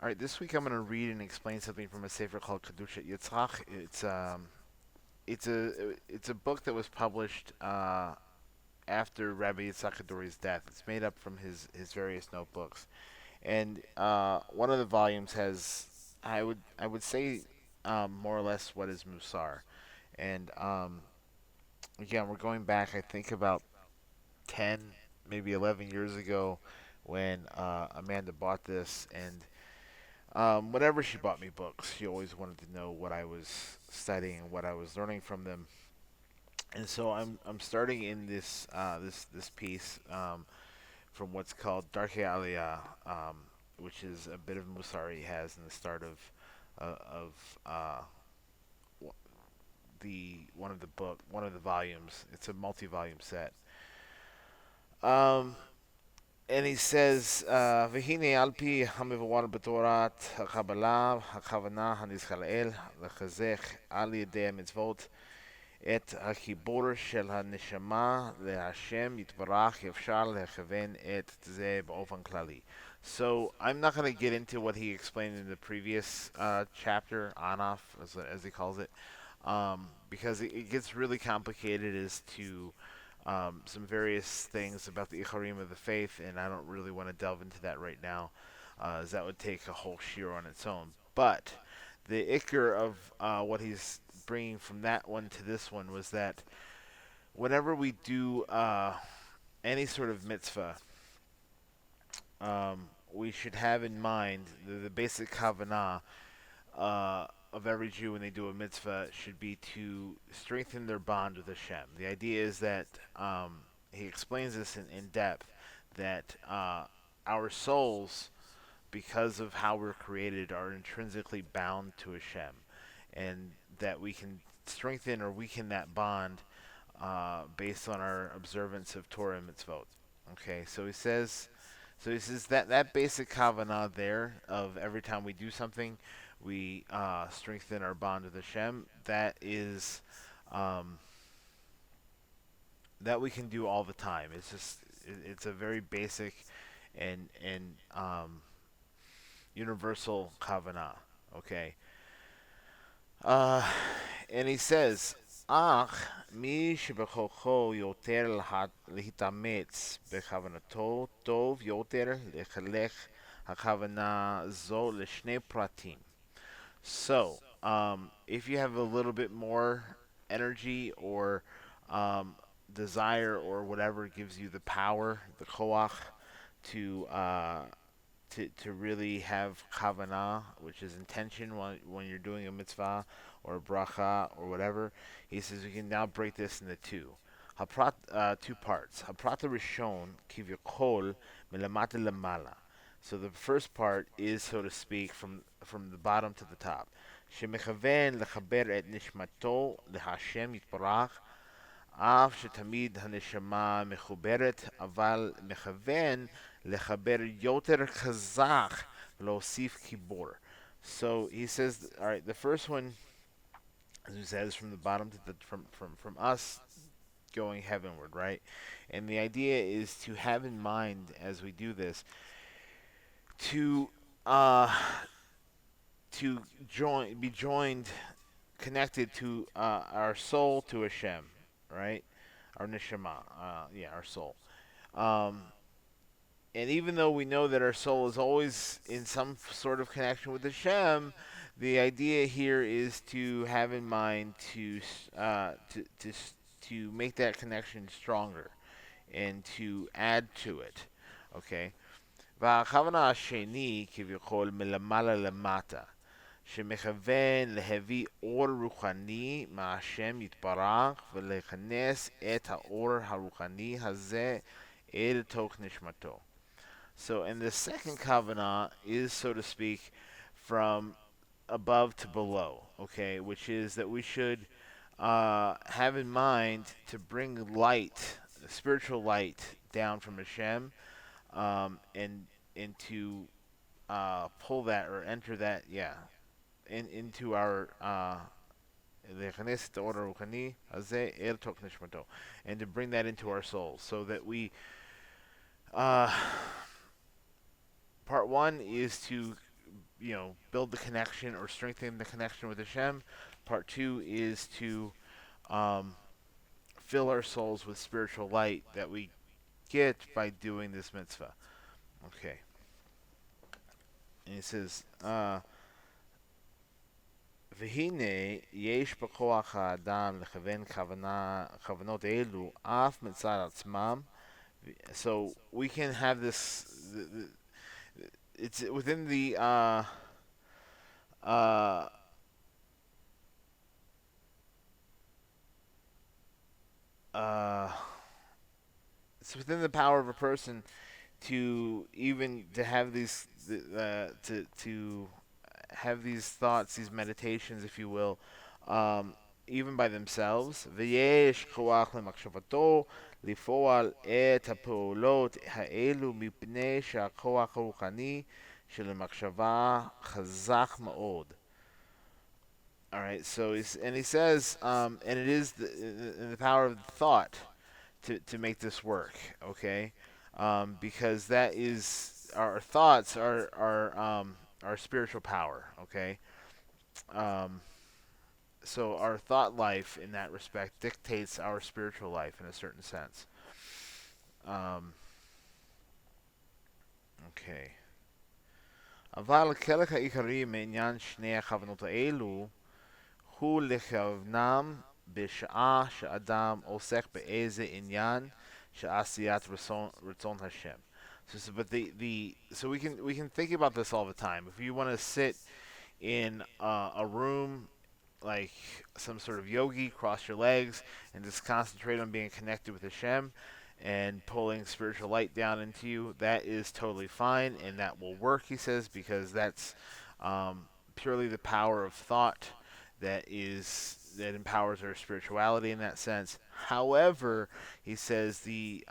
All right, this week I'm going to read and explain something from a sefer called Kedushat Yitzchak. It's a book that was published after Rabbi Yitzchak Kaduri's death. It's made up from his various notebooks, and one of the volumes has I would say more or less what is Musar. And again, we're going back I think about 10, maybe 11 years ago when Amanda bought this, and whenever she bought me books, she always wanted to know what I was studying and what I was learning from them. And so I'm starting in this piece from what's called Darkei Aliyah, which is a bit of Musari he has in the start of the one of the volumes. It's a multi-volume set. Um, and he says, "V'hine al pi hamivawar b'torat hakabala hakavana hanizchalael lechazech al yedei mitzvot את החיבור של הנשמה להשם יתברך אפשר לכוון את זה באופן כללי." So I'm not going to get into what he explained in the previous chapter, Anaf, as he calls it, because it gets really complicated as to some various things about the Icharim of the faith, and I don't really want to delve into that right now, as that would take a whole shir on its own. But the ikr of what he's bringing from that one to this one was that whenever we do any sort of mitzvah, we should have in mind the basic kavanah of every Jew when they do a mitzvah should be to strengthen their bond with Hashem. The idea is that he explains this in depth that our souls, because of how we're created, are intrinsically bound to Hashem, and that we can strengthen or weaken that bond based on our observance of Torah and mitzvot. Okay, so he says that basic kavanah there of every time we do something, we strengthen our bond with Hashem. That is um, that we can do all the time. It's a very basic and universal kavanah. Okay, uh, and he says, "Ach mi שבכוחו יותר להתאמץ בכוונתו טוב יותר לחלק הכוונה זו לשני פרטים." So, if you have a little bit more energy or um, desire or whatever gives you the power, the koach, to to really have kavanah, which is intention when you're doing a mitzvah or a bracha or whatever. He says we can now break this into two. Two parts. Haprata rishon kivyakol melamata lamala. So the first part is, so to speak, from the bottom to the top. שמכוון לחבר את נשמתו להשם יתברך, אף שתמיד הנשמה מחוברת, אבל מכוון לחבר יותר חזק ולהוסיף חיבור. So he says, all right, the first one, as he says, from the bottom to the from us going heavenward, right? And the idea is to have in mind as we do this to uh be joined, connected to our soul to Hashem, right? Our neshama, yeah, our soul. Um, and even though we know that our soul is always in some sort of connection with Hashem, the idea here is to have in mind to make that connection stronger and to add to it. Okay. והכוונה השני כביכול מלמעלה למטה, שמכוון להביא אור רוחני מהשם יתברך ולכנס את האור הרוחני הזה אל תוך נשמתו. So, and the second kavanah is, so to speak, from above to below, okay, which is that we should have in mind to bring light, spiritual light, down from Hashem, and to pull that or enter that, yeah, into our and to bring that into our souls, so that we uh, part one is to build the connection or strengthen the connection with Hashem. Part two is to um, fill our souls with spiritual light that we get by doing this mitzvah. Okay. And he says, והנה יש בכוח האדם לכוון כוונות אלו אף מצד עצמם. So we can have this. It's within the uh, uh, it's within the power of a person to even to have these to have these thoughts, these meditations, if you will, even by themselves. ויש כוח למחשבתו לפעול את הפעולות האלו מפני שהכוח הרוחני של המחשבה חזק מאוד. All right, so he says, and it is the power of the thought to make this work. Okay, because that is our thoughts are our spiritual power. Okay, um, so our thought life in that respect dictates our spiritual life in a certain sense. Um, okay. אבל חלק העיקרי מעניין שני הכוונות האלו הוא לכוונם בשעה שאדם עוסק באיזה עניין שעשיית רצון Hashem. So we can think about this all the time. If you want to sit in a room like some sort of yogi, cross your legs, and just concentrate on being connected with Hashem and pulling spiritual light down into you, that is totally fine, and that will work, he says, because that's purely the power of thought that empowers our spirituality in that sense. However, he says the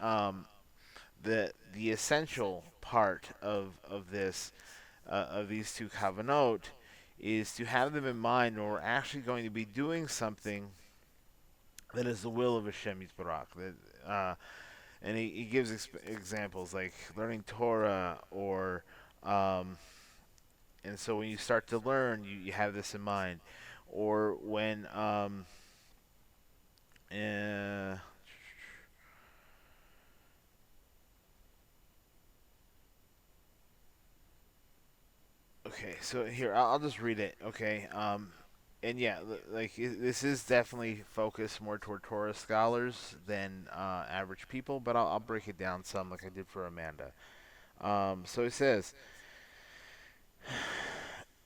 essential part of this of these two kavanot is to have them in mind when we're actually going to be doing something that is the will of Hashem Yisbarach. And he gives examples like learning Torah or and so when you start to learn, you have this in mind, or when uh, okay, so here I'll just read it. Okay, and yeah, like this is definitely focused more toward Torah scholars than average people, but I'll break it down some like I did for Amanda. So it says,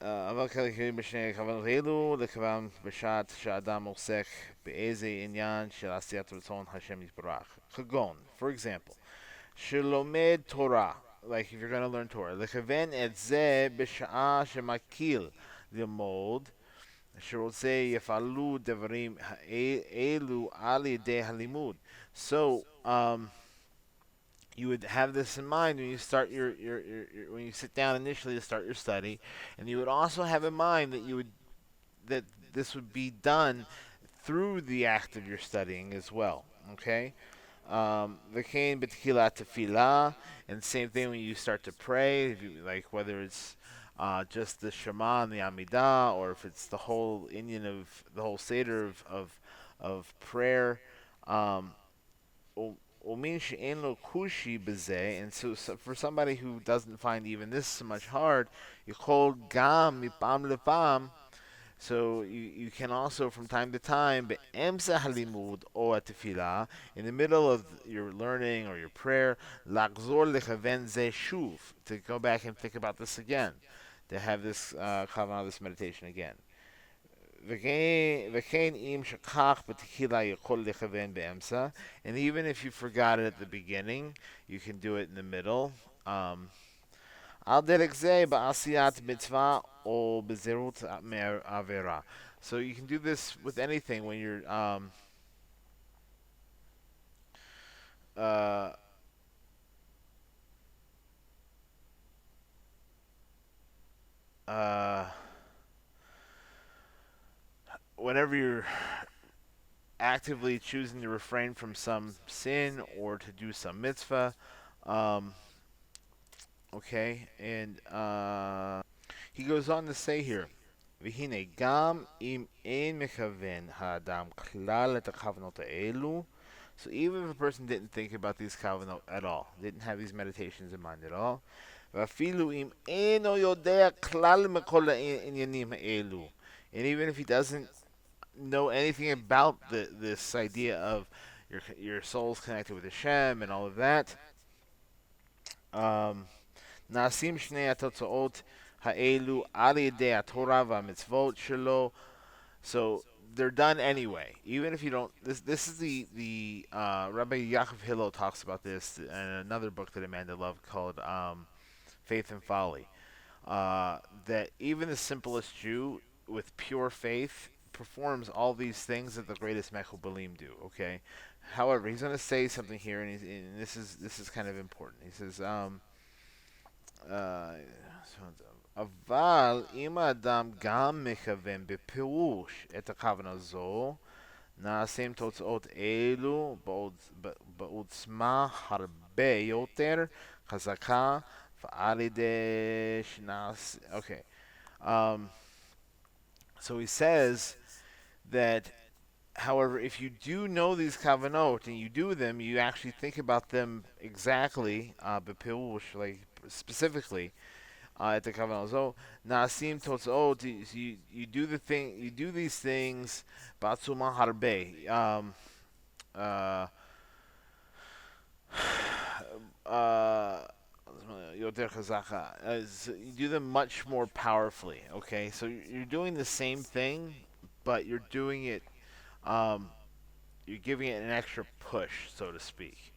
אבל כלכלי בשני הכוונות אלו, לכוון בשעת שאדם עוסק באיזה עניין של עשיית רצון השם יתברך. כגון, for example, שלומד תורה, like if you're going to learn Torah, לכוון את זה בשעה שמקיל ללמוד, שרוצה יפעלו דברים אלו על ידי הלימוד. So, you would have this in mind when you start when you sit down initially to start your study, and you would also have in mind that this would be done through the act of your studying as well. Okay, v'kein b'tchilat tefillah, and same thing when you start to pray, if you, like whether it's just the Shema and the Amidah, or if it's the whole Indian of the whole Seder of prayer. Umin she'en lo kushi b'zeh, and so for somebody who doesn't find even this so much hard, you call gam mipam lepam. So you can also from time to time be'emsa halimud or tefillah, in the middle of your learning or your prayer, lachzor lechaven ze shuv, to go back and think about this again, to have this kavanah, this meditation again. וכן אם שכח בתחילה יכול לכוון באמצע, and even if you forgot it at the beginning, you can do it in the middle. על דרך זה בעשיית מצווה או בזהירות מעבירה. So you can do this with anything when you're uh, uh, whenever you're actively choosing to refrain from some sin or to do some mitzvah. Okay, and He goes on to say here, והנה גם אם אין מכוון האדם כלל את הכוונות האלו, so even if a person didn't think about these kavanot at all, didn't have these meditations in mind at all, ואפילו אם אינו יודע כלל מכל העניינים האלו, and even if he doesn't know anything about this idea of your soul's connected with Hashem and all of that, נעשים שני התוצאות האלו על ידי התורה והמצוות שלו. So they're done anyway, even if you don't. This is the Rabbi Yaakov Hillel talks about this in another book that Amanda loved called Faith and Folly. That even the simplest Jew with pure faith performs all these things that the greatest Mechubalim do. Okay, however, he's going to say something here, and this is kind of important. He says, אבל אם האדם גם מכוון בפירוש את הכוונה הזו, נעשים תוצאות אלו בעוצמה הרבה יותר חזקה ועל ידי שנעש... Okay. So he says that, however, if you do know these kavanot and you do them, you actually think about them exactly, bepirush, like specifically, at the kavanot. So naasim totzaot, you do the thing, you do these things, batsuma harbe, uh, uh, yoter chazaka. So you do them much more powerfully. Okay, so you're doing the same thing, but you're doing it. Um, you're giving it an extra push, so to speak.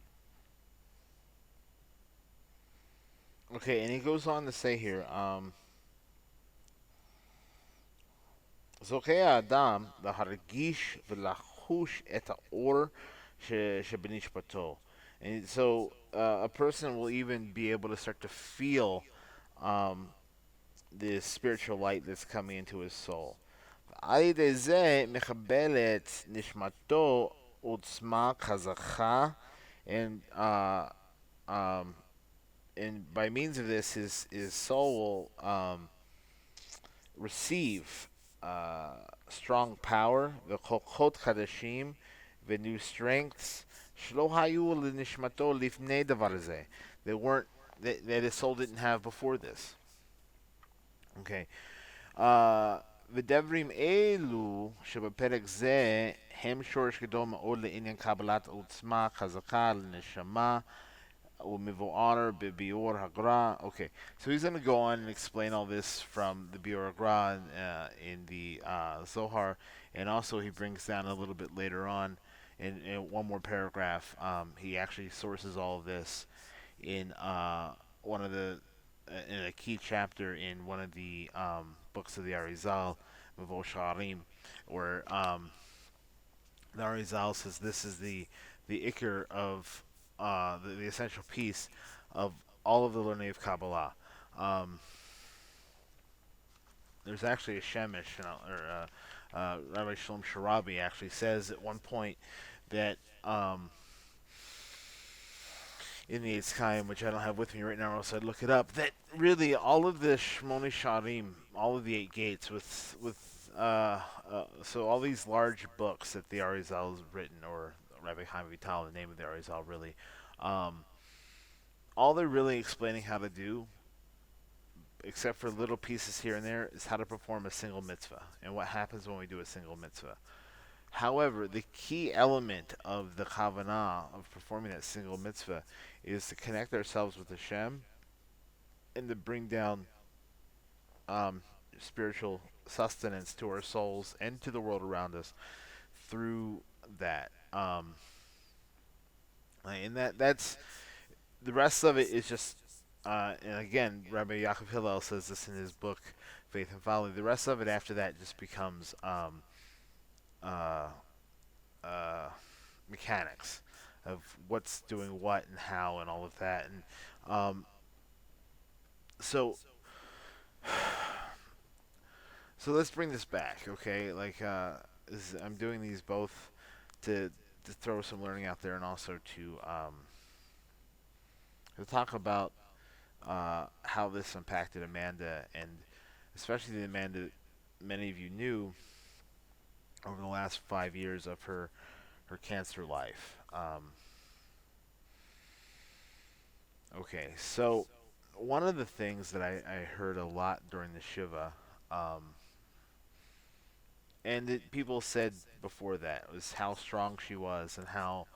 Okay, and he goes on to say here, זוכה האדם להרגיש ולחוש את האור שבנשמתו. And so a person will even be able to start to feel the spiritual light that's coming into his soul. על ידי זה מקבלת נשמתו עוצמה חזקה, and um, and by means of this, his soul will receive strong power, וכוחות חדשים וnew strengths שלא היו לנשמתו לפני דבר זה. They weren't, that his soul didn't have before this. Okay. ודברים אלו שבפרק זה הם שורש גדול מאוד לעניין קבלת עוצמה חזקה לנשמה ומבואר בביאור הגר"א. Okay, so he's going to go on and explain all this from the Biur HaGra in the Zohar, and also he brings down a little bit later on in one more paragraph. He actually sources all of this in one of the in a key chapter in one of the books of the Arizal, Mavot Sharim, where the Arizal says this is the ikr of the essential piece of all of the learning of Kabbalah. There's actually a Shemesh, Rabbi Shalom Sharabi actually says at one point that in the Eitz Chaim, which I don't have with me right now, or else I'd look it up, that really all of the Shmoni Sharim, all of the 8 gates, so all these large books that the Arizal has written, or Rabbi Chaim Vital, the name of the Arizal, really, all they're really explaining how to do, except for little pieces here and there, is how to perform a single mitzvah and what happens when we do a single mitzvah. However, the key element of the kavanah of performing that single mitzvah is to connect ourselves with Hashem and to bring down spiritual sustenance to our souls and to the world around us through that. And that's the rest of it is just. And again, Rabbi Yaakov Hillel says this in his book, Faith and Folly. The rest of it after that just becomes uh, mechanics of what's doing what and how and all of that. And so, so let's bring this back, okay? Like, I'm doing these both to throw some learning out there and also to talk about how this impacted Amanda and especially the man that many of you knew over the last 5 years of her cancer life. Okay, so one of the things that I heard a lot during the Shiva, um, and that people said before that, was how strong she was and how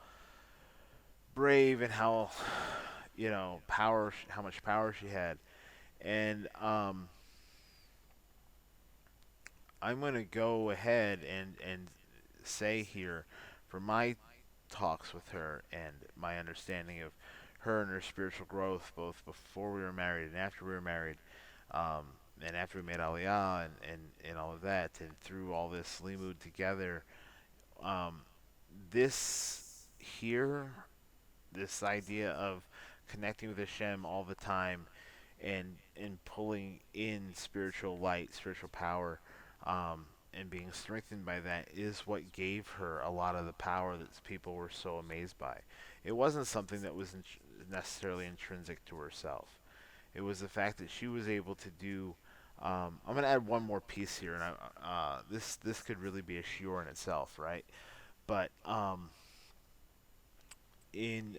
brave and how how much power she had. And I'm gonna go ahead and say here, for my talks with her and my understanding of her and her spiritual growth, both before we were married and after we were married, um, and after we made Aliyah and all of that, and through all this limud together, um, this here, this idea of connecting with Hashem all the time and pulling in spiritual light, spiritual power, and being strengthened by that is what gave her a lot of the power that people were so amazed by. It wasn't something that was necessarily intrinsic to herself. It was the fact that she was able to do. I'm going to add one more piece here, and this could really be a shiur in itself, right? But in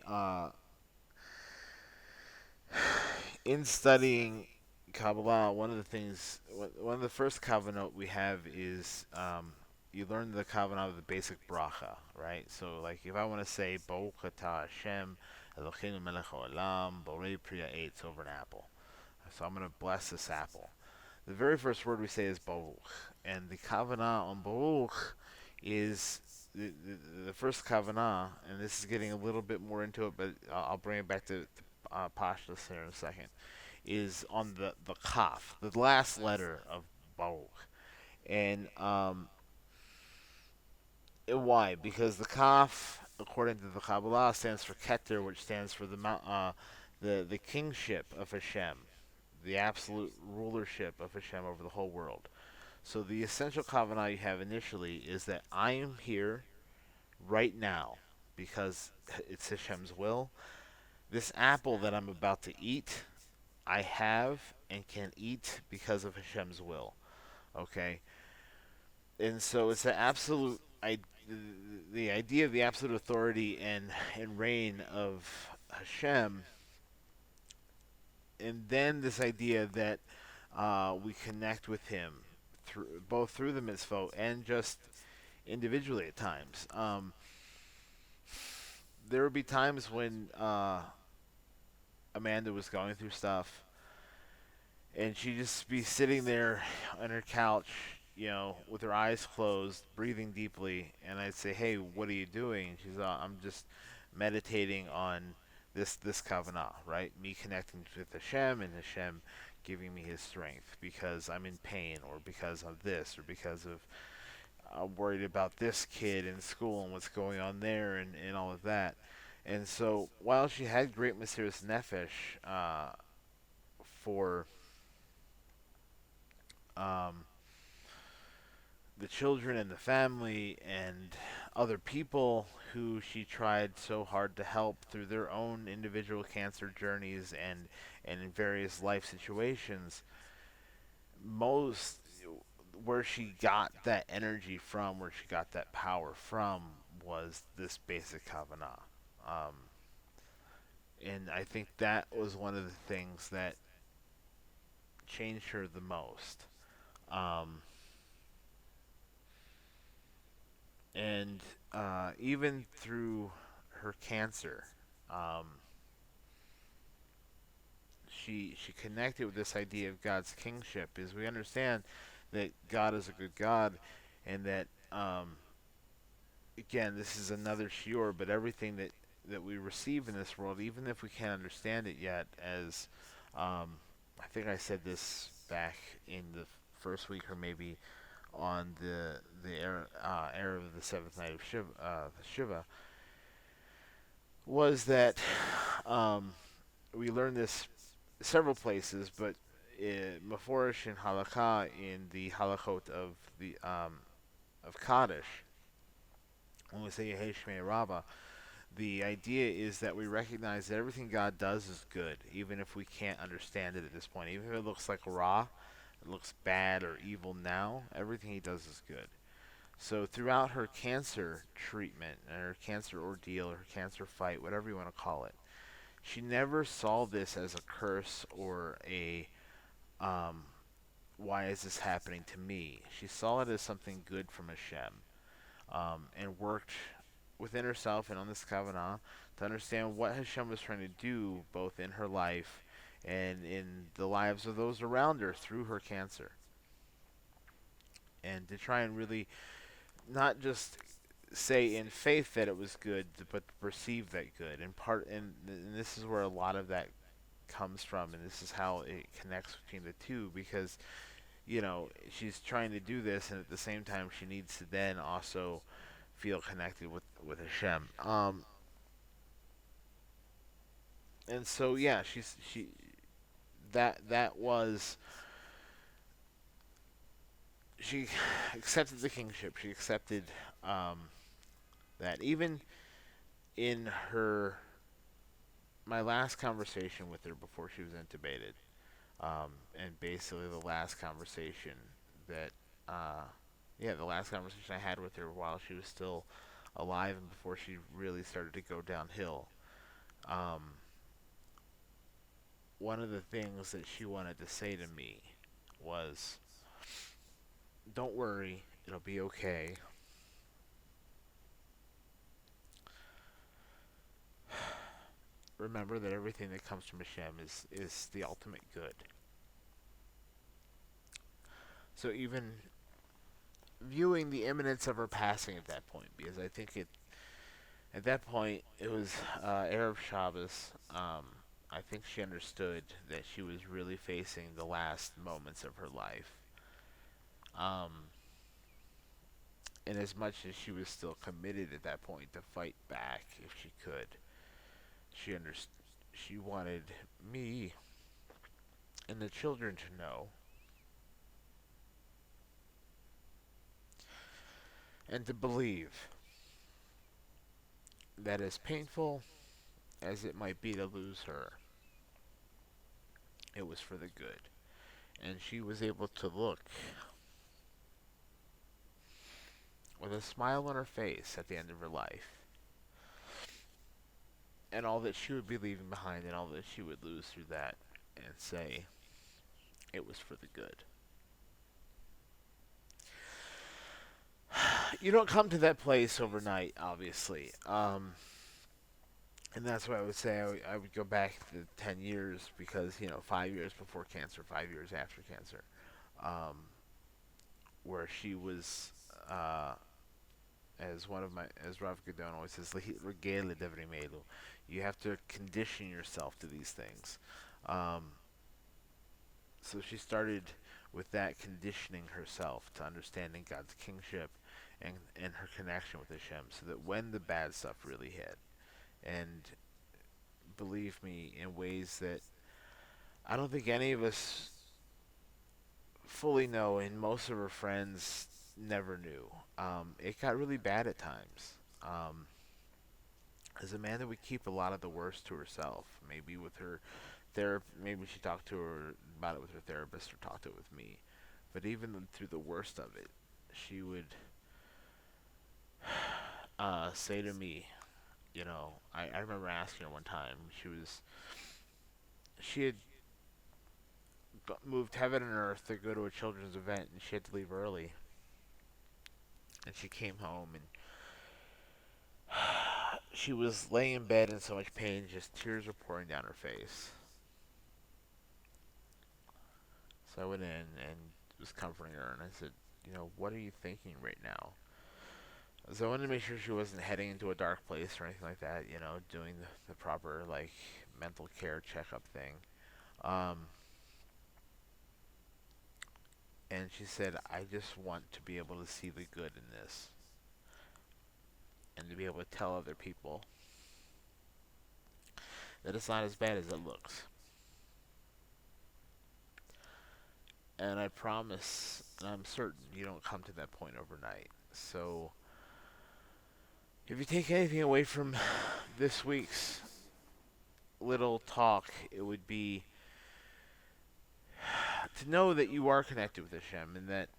in studying Kabbalah, one of the first kavanot we have is you learn the kavanah of the basic bracha, right? So, like, if I want to say Baruch atah Hashem Eloheinu melech haolam borei pri ha'etz over an apple, so I'm going to bless this apple. The very first word we say is Baruch, and the kavanah on Baruch is the first kavanah, and this is getting a little bit more into it, but I'll bring it back to Pashtus here in a second, is on the kaf, the last letter of Baruch. And why? Because the kaf, according to the Kabbalah, stands for Keter, which stands for the kingship of Hashem, the absolute rulership of Hashem over the whole world. So the essential kavanah you have initially is that I am here right now because it's Hashem's will. This apple that I'm about to eat, I have and can eat because of Hashem's will. Okay, and so it's the absolute the idea of the absolute authority and reign of Hashem, and then this idea that we connect with Him both through the mitzvot and just individually at times. There would be times when Amanda was going through stuff, and she'd just be sitting there on her couch, with her eyes closed, breathing deeply, and I'd say, "Hey, what are you doing?" And she's, "I'm just meditating on this kavanah, right? Me connecting with Hashem and Hashem giving me His strength because I'm in pain, or because of this, or because of I'm worried about this kid in school and what's going on there and all of that." And so, while she had great Mesiras Nefesh for um, the children and the family and other people who she tried so hard to help through their own individual cancer journeys and in various life situations, most where she got that energy from, where she got that power from, was this basic kavanah. Um, and I think that was one of the things that changed her the most. Um, and even through her cancer, um, she connected with this idea of God's kingship. Is we understand that God is a good God, and that again, this is another shiur, but everything that we receive in this world, even if we can't understand it yet, as I think I said this back in the first week, or maybe on the era of the seventh night of Shiva, was that um, we learned this several places, but Meforish in Halakha, in the Halachot of Kaddish, when we say Yehei Shmei Rabbah, the idea is that we recognize that everything God does is good, even if we can't understand it at this point. Even if it looks like Ra, looks bad or evil now, everything he does is good. So throughout her cancer treatment, or her cancer ordeal, or her cancer fight, whatever you want to call it, she never saw this as a curse or a um, why is this happening to me? She saw it as something good from Hashem, and worked within herself and on this Kavanah to understand what Hashem was trying to do both in her life and in the lives of those around her through her cancer. And to try and really not just say in faith that it was good, but to perceive that good. And this is where a lot of that comes from, and this is how it connects between the two, because she's trying to do this, and at the same time she needs to then also feel connected with Hashem. And so yeah, she that was she accepted the kingship. She accepted that even in her my last conversation with her before she was intubated, and basically the last conversation that the last conversation I had with her while she was still alive and before she really started to go downhill. Um, One of the things that she wanted to say to me was, "Don't worry, it'll be okay. Remember that everything that comes from Hashem is the ultimate good." So even viewing the imminence of her passing at that point, because I think at that point it was Arab Shabbos. I think she understood that she was really facing the last moments of her life. Um, and as much as she was still committed at that point to fight back if she could, she understood. She wanted me and the children to know, and to believe, that as painful as it might be to lose her, it was for the good. And she was able to look with a smile on her face at the end of her life, and all that she would be leaving behind, and all that she would lose through that, and say, it was for the good. You don't come to that place overnight, obviously. And that's why I would say I would go back to 10 years, because, 5 years before cancer, 5 years after cancer, um, where she was, uh, as Rav Gadon always says, you have to condition yourself to these things. Um, so she started with that, conditioning herself to understanding God's kingship and her connection with Hashem, so that when the bad stuff really hit, and believe me, in ways that I don't think any of us fully know, and most of her friends never knew. It got really bad at times. As Amanda would keep a lot of the worst to herself, maybe with her maybe she talked to her about it with her therapist, or talked it with me. But even through the worst of it, she would say to me, I remember asking her one time. She had moved heaven and earth to go to a children's event, and she had to leave early. And she came home, and she was laying in bed in so much pain, just tears were pouring down her face. So I went in and was comforting her, and I said, what are you thinking right now? So I wanted to make sure she wasn't heading into a dark place or anything like that, doing the proper, like, mental care checkup thing. Um, and she said, I just want to be able to see the good in this, and to be able to tell other people that it's not as bad as it looks. And I promise, and I'm certain, you don't come to that point overnight. So, if you take anything away from this week's little talk, it would be to know that you are connected with Hashem and that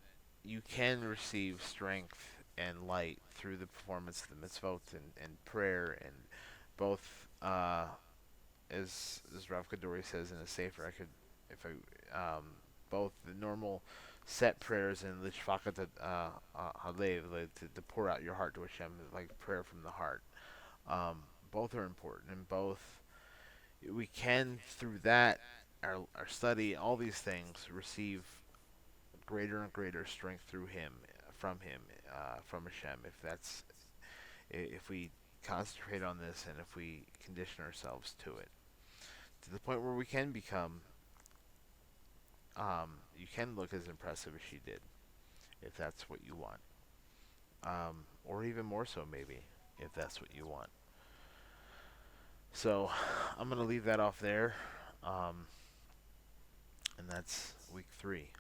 you can receive strength and light through the performance of the mitzvot and prayer and both as Rav Kadori says in a sefer, I could if I both the normal set prayers and lishfakat halev, to pour out your heart to Hashem, like prayer from the heart. Both are important, and both we can through that our study, all these things, receive greater and greater strength through him, from Hashem. If we concentrate on this and if we condition ourselves to it, to the point where we can become, you can look as impressive as she did, if that's what you want, or even more so maybe, if that's what you want. So I'm gonna leave that off there, and that's week 3.